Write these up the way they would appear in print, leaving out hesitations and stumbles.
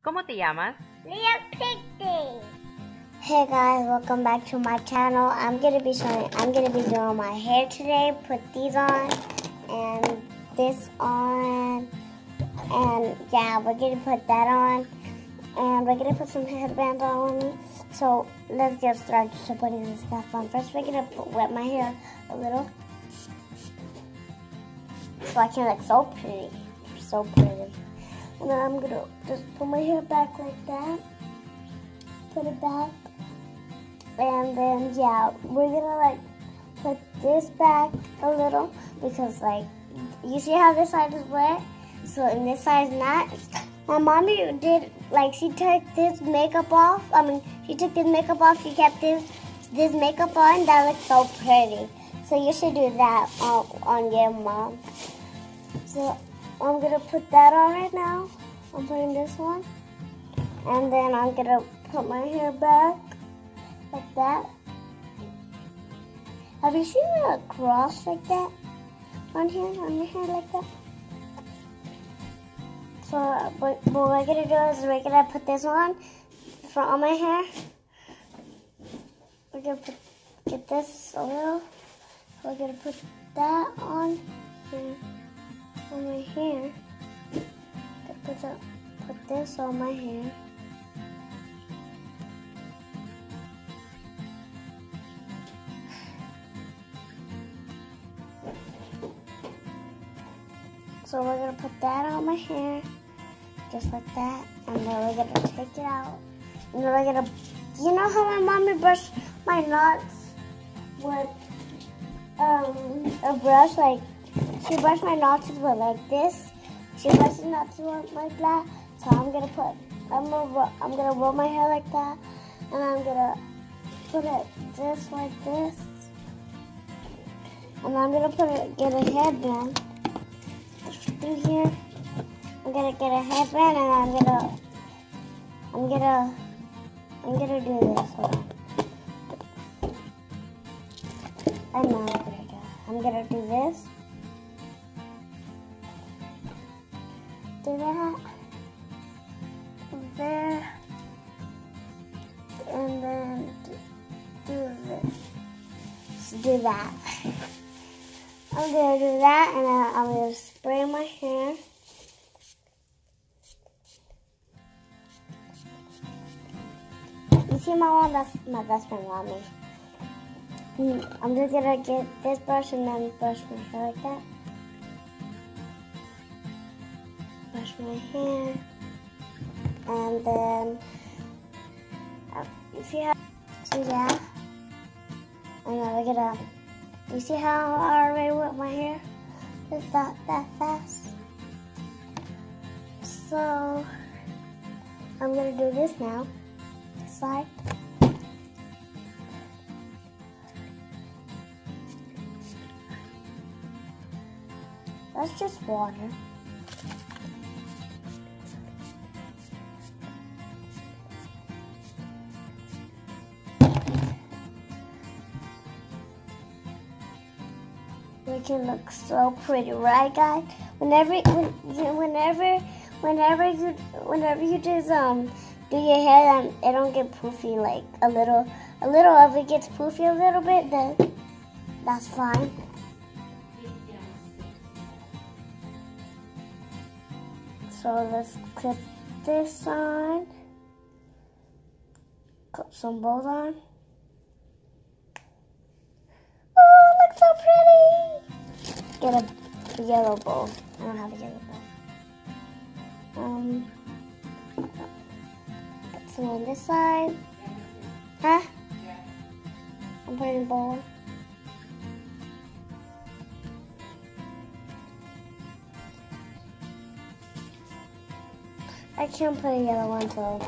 ¿Cómo te llamas? Hey guys, welcome back to my channel. I'm gonna be doing my hair today. Put these on and this on, and yeah, we're gonna put that on, and we're gonna put some headbands on. So let's get started to putting this stuff on. First, we're gonna wet my hair a little so I can look so pretty, so pretty. And then I'm gonna just put my hair back like that. Put it back. And then, yeah, we're gonna put this back a little because you see how this side is wet? So, and this side is not. My mommy did, she took this makeup off. She took this makeup off. She kept this makeup on. That looks so pretty. So you should do that on your mom. So I'm gonna put that on right now. I'm putting this on. And then I'm gonna put my hair back like that. Have you seen a cross like that on here, on your hair like that? So what we're gonna do is we're gonna put this on my hair. We're gonna get this a little. We're gonna put that on here, on my hair. Put this on my hair. So we're gonna put that on my hair, just like that, and then we're gonna take it out. And then we're gonna, you know how my mommy brushed my knots with a brush, she brushed my knots with like this. She brushed the knots with like that. So I'm gonna roll my hair like that, and I'm gonna put it just like this, and I'm gonna get a headband through here. I'm gonna get a headband, and I'm gonna do this. Hold on. I know what I'm gonna do. I'm gonna do this. Do that. There. And then do this. Just do that. I'm gonna do that, and then I'm gonna spray my hair. You see my mom? That's my best friend, Mommy. I'm just gonna get this brush and then brush my hair like that. Brush my hair, and then you see how? So yeah, and now we're gonna. You see how I already wet my hair? Just not that fast. So I'm gonna do this now. This side. That's just water. We can look so pretty, right, guys? Whenever you just do your hair, and it don't get poofy, like a little of it gets poofy a little bit, then that's fine. So let's clip this on. Clip some bows on. Oh, it looks so pretty! Get a yellow bow. I don't have a yellow bow. Put some on this side. Huh? I'm putting a bow on. I can't put a yellow one, so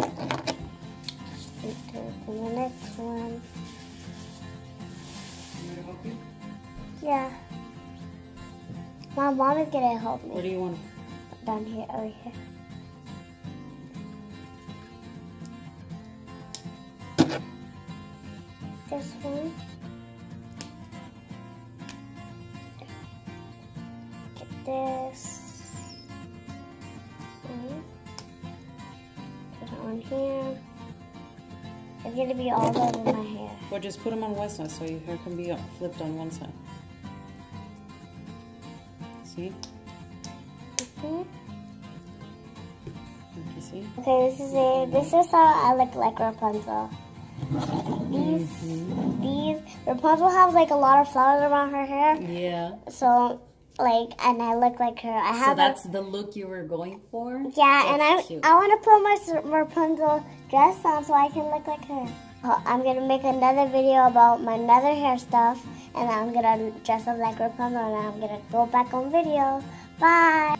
to the next one. Yeah. My mom is gonna help me. Where do you want to? Down here, over here. This one. Get this. on here. It's gonna be all over my hair. Or just put them on one side so your hair can be flipped on one side. See? Mhm. You see? Okay, this is it. This is how I look like Rapunzel. These Rapunzel has like a lot of flowers around her hair. Yeah. So like, and I look like her. I have So that's the look you were going for? yeah, That's and cute. I want to put my Rapunzel dress on so I can look like her. I'm gonna make another video about my another hair stuff, and I'm gonna dress up like Rapunzel, and I'm gonna go back on video. Bye.